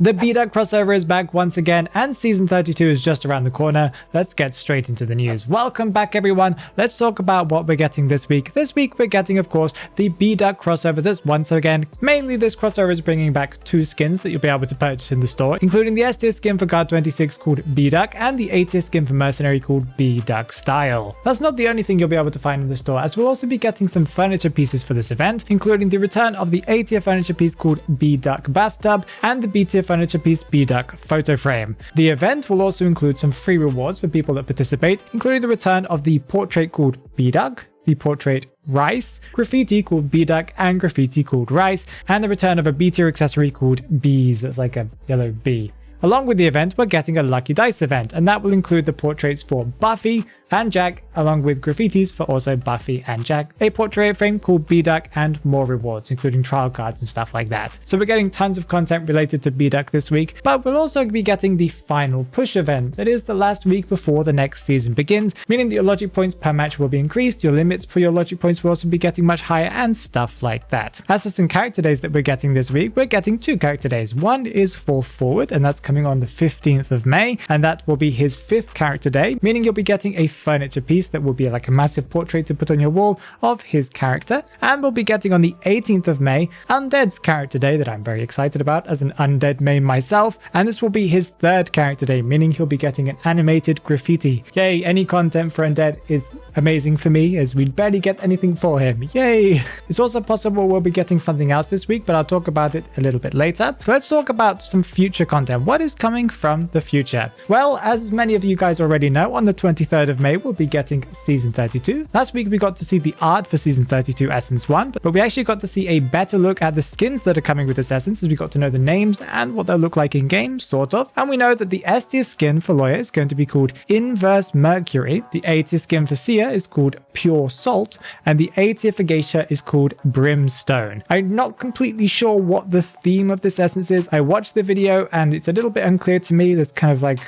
The B.Duck crossover is back once again, and season 32 is just around the corner. Let's get straight into the news. Welcome back, everyone. Let's talk about what we're getting this week. This week we're getting, of course, the B.Duck crossover. That's once again, mainly this crossover is bringing back 2 skins that you'll be able to purchase in the store, including the S-tier skin for Guard 26 called B.Duck and the A-tier skin for Mercenary called B.Duck Style. That's not the only thing you'll be able to find in the store, as we'll also be getting some furniture pieces for this event, including the return of the A-tier furniture piece called B.Duck Bathtub and the B-tier furniture piece B.Duck Photo Frame. The event will also include some free rewards for people that participate, including the return of the portrait called B.Duck, the portrait Rice, graffiti called B.Duck and graffiti called Rice, and the return of a B-tier accessory called Bees. That's like a yellow bee. Along with the event, we're getting a Lucky Dice event, and that will include the portraits for Buffy and Jack, along with graffitis for also Buffy and Jack, a portrait frame called B.Duck, and more rewards, including trial cards and stuff like that. So we're getting tons of content related to B.Duck this week, but we'll also be getting the final push event. That is the last week before the next season begins, meaning that your logic points per match will be increased, your limits for your logic points will also be getting much higher, and stuff like that. As for some character days that we're getting this week, we're getting 2 character days. One is for Forward, and that's coming on the 15th of May, and that will be his 5th character day, meaning you'll be getting a furniture piece that will be like a massive portrait to put on your wall of his character. And we'll be getting on the 18th of May Undead's character day that I'm very excited about as an Undead main myself, and this will be his 3rd character day, meaning he'll be getting an animated graffiti. Yay, any content for Undead is amazing for me as we barely get anything for him. Yay! It's also possible we'll be getting something else this week, but I'll talk about it a little bit later. So let's talk about some future content. What is coming from the future? Well, as many of you guys already know, on the 23rd of May we'll be getting season 32. Last week we got to see the art for season 32 essence 1, but we actually got to see a better look at the skins that are coming with this essence, as we got to know the names and what they'll look like in game, sort of. And we know that the S-tier skin for Lawyer is going to be called Inverse Mercury, the A-tier skin for Seer is called Pure Salt, and the A-tier for Geisha is called Brimstone. I'm not completely sure what the theme of this essence is. I watched the video and it's a little bit unclear to me. There's kind of like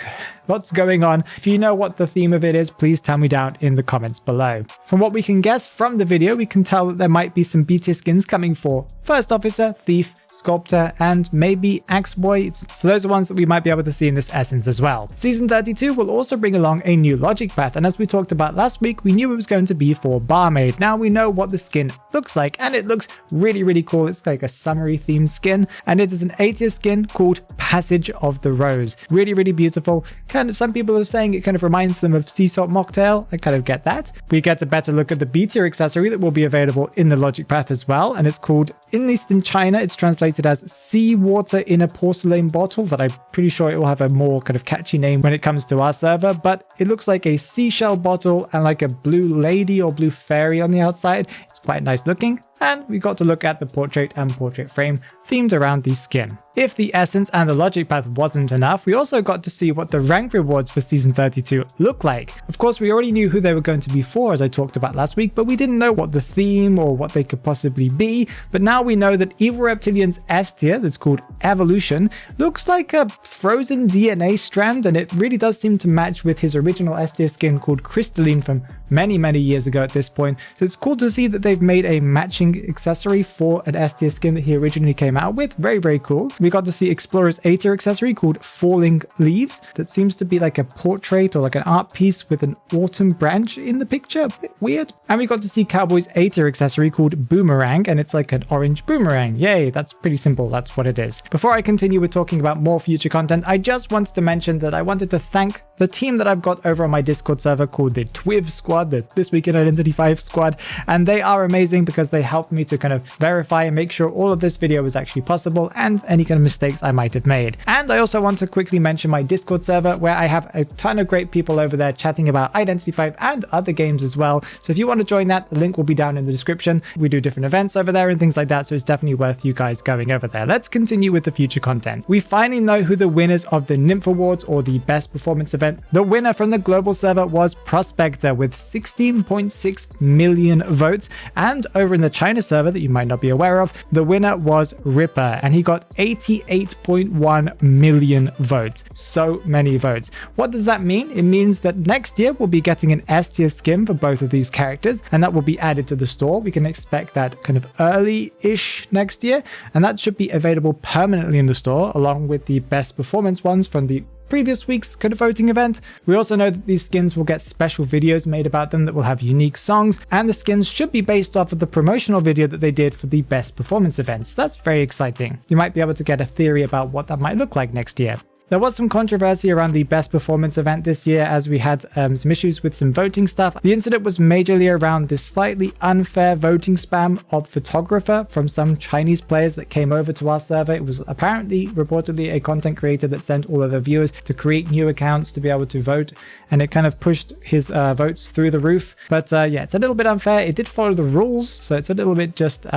lots going on. If you know what the theme of it is, please tell me down in the comments below. From what we can guess from the video, we can tell that there might be some B-tier skins coming for First Officer, Thief, Sculptor, and maybe Axe Boy. So those are ones that we might be able to see in this essence as well. Season 32 will also bring along a new logic path, and as we talked about last week, we knew it was going to be for Barmaid. Now we know what the skin looks like, and it looks really cool. It's like a summery themed skin, and it is an A-tier skin called Passage of the Rose. Really beautiful. Kind of, some people are saying it kind of reminds them of Sea Salt Mocktail. I kind of get that. We get a better look at the B-tier accessory that will be available in the logic path as well, and it's called, in Eastern China, it's translated as Sea Water in a Porcelain Bottle, but I'm pretty sure it will have a more kind of catchy name when it comes to our server. But it looks like a seashell bottle and like a blue lady or blue fairy on the outside. It's quite nice looking, and we got to look at the portrait and portrait frame themed around the skin. If the essence and the logic path wasn't enough, we also got to see what the rank rewards for season 32 look like. Of course, we already knew who they were going to be for, as I talked about last week, but we didn't know what the theme or what they could possibly be. But now we know that Evil Reptilian's S tier, that's called Evolution, looks like a frozen DNA strand, and it really does seem to match with his original S tier skin called Crystalline from many years ago at this point. So it's cool to see that they've made a matching accessory for an S tier skin that he originally came out with. Very cool. We got to see Explorer's A tier accessory called Falling Leaves that seems to be like a portrait or like an art piece with an autumn branch in the picture. A bit weird. And we got to see Cowboy's A tier accessory called Boomerang, and it's like an orange boomerang. Yay, that's pretty simple. That's what it is. Before I continue with talking about more future content, I just wanted to mention that I wanted to thank the team that I've got over on my Discord server called the TWIV Squad, the This Week in Identity 5 Squad, and they are amazing because they helped me to kind of verify and make sure all of this video was actually possible and any kind of mistakes I might have made. And I also want to quickly mention my Discord server, where I have a ton of great people over there chatting about Identity 5 and other games as well. So if you want to join that, the link will be down in the description. We do different events over there and things like that, so it's definitely worth you guys going over there. Let's continue with the future content. We finally know who the winners of the Nymph Awards, or the Best Performance event, event. The winner from the global server was Prospector with 16.6 million votes, and over in the China server that you might not be aware of, the winner was Ripper, and he got 88.1 million votes. So many votes. What does that mean? It means that next year we'll be getting an S tier skin for both of these characters, and that will be added to the store. We can expect that kind of early-ish next year, and that should be available permanently in the store along with the best performance ones from the previous week's kind of voting event. We also know that these skins will get special videos made about them that will have unique songs, and the skins should be based off of the promotional video that they did for the best performance events. That's very exciting. You might be able to get a theory about what that might look like next year. There was some controversy around the best performance event this year as we had some issues with some voting stuff. The incident was majorly around this slightly unfair voting spam of photographer from some Chinese players that came over to our server. It was apparently reportedly a content creator that sent all of their viewers to create new accounts to be able to vote, and it kind of pushed his votes through the roof. But yeah, it's a little bit unfair. It did follow the rules, so it's a little bit just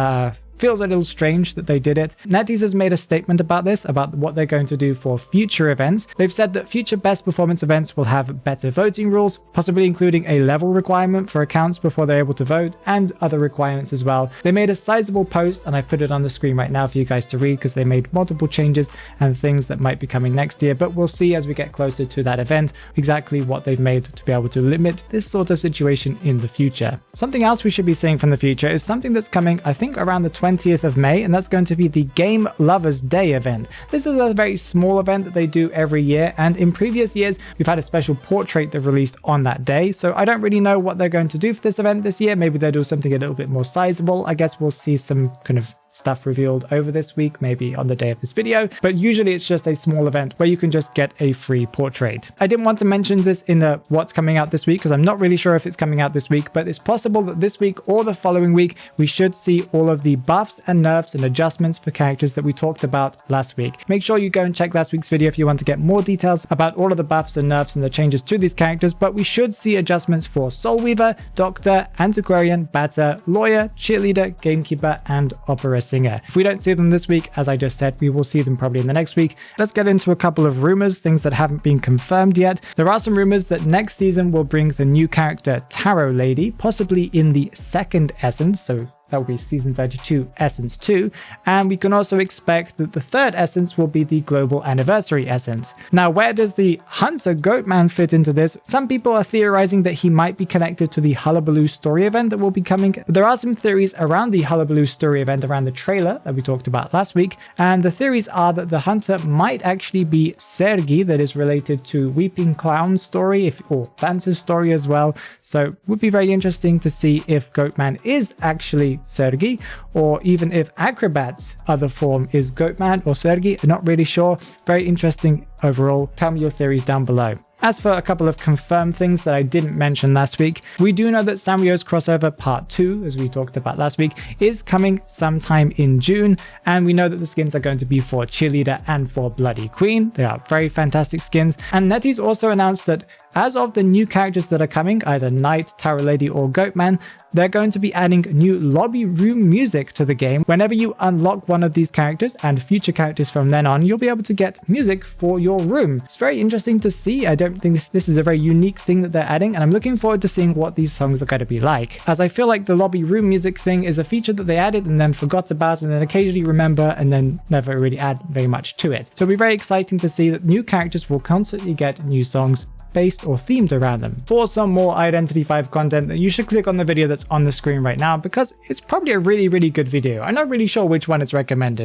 feels a little strange that they did it. NetEase has made a statement about this, about what they're going to do for future events. They've said that future best performance events will have better voting rules, possibly including a level requirement for accounts before they're able to vote, and other requirements as well. They made a sizable post, and I've put it on the screen right now for you guys to read because they made multiple changes and things that might be coming next year, but we'll see as we get closer to that event exactly what they've made to be able to limit this sort of situation in the future. Something else we should be seeing from the future is something that's coming, I think, around the 20th of May, and that's going to be the Game Lovers Day event. This is a very small event that they do every year, and in previous years we've had a special portrait that released on that day, so I don't really know what they're going to do for this event this year. Maybe they'll do something a little bit more sizable. I guess we'll see some kind of stuff revealed over this week, maybe on the day of this video, but usually it's just a small event where you can just get a free portrait. I didn't want to mention this in the what's coming out this week because I'm not really sure if it's coming out this week, but it's possible that this week or the following week we should see all of the buffs and nerfs and adjustments for characters that we talked about last week. Make sure you go and check last week's video if you want to get more details about all of the buffs and nerfs and the changes to these characters, but we should see adjustments for Soul Weaver, Doctor, Antiquarian, Batter, Lawyer, Cheerleader, Gamekeeper, and Opera Singer. If we don't see them this week, as I just said, we will see them probably in the next week. Let's get into a couple of rumors, things that haven't been confirmed yet. There are some rumors that next season will bring the new character Tarot Lady, possibly in the second essence, so that will be Season 32 Essence 2, and we can also expect that the third Essence will be the Global Anniversary Essence. Now, where does the Hunter Goatman fit into this? Some people are theorizing that he might be connected to the Hullabaloo story event that will be coming, but there are some theories around the Hullabaloo story event around the trailer that we talked about last week, and the theories are that the Hunter might actually be Sergi, that is related to Weeping Clown's story, or Vance's story as well, so it would be very interesting to see if Goatman is actually Sergi, or even if Acrobat's other form is Goatman or Sergi. I'm not really sure. Very interesting overall. Tell me your theories down below. As for a couple of confirmed things that I didn't mention last week, we do know that Sanrio's crossover part 2, as we talked about last week, is coming sometime in June, and we know that the skins are going to be for Cheerleader and for Bloody Queen. They are very fantastic skins, and NetEase also announced that as of the new characters that are coming, either Knight, Tarot Lady, or Goatman, they're going to be adding new lobby room music to the game. Whenever you unlock one of these characters and future characters from then on, you'll be able to get music for your room. It's very interesting to see. I don't think this is a very unique thing that they're adding, and I'm looking forward to seeing what these songs are going to be like, as I feel like the lobby room music thing is a feature that they added and then forgot about and then occasionally remember and then never really add very much to it. So it'll be very exciting to see that new characters will constantly get new songs based or themed around them. For some more Identity 5 content, you should click on the video that's on the screen right now because it's probably a really good video. I'm not really sure which one is recommended,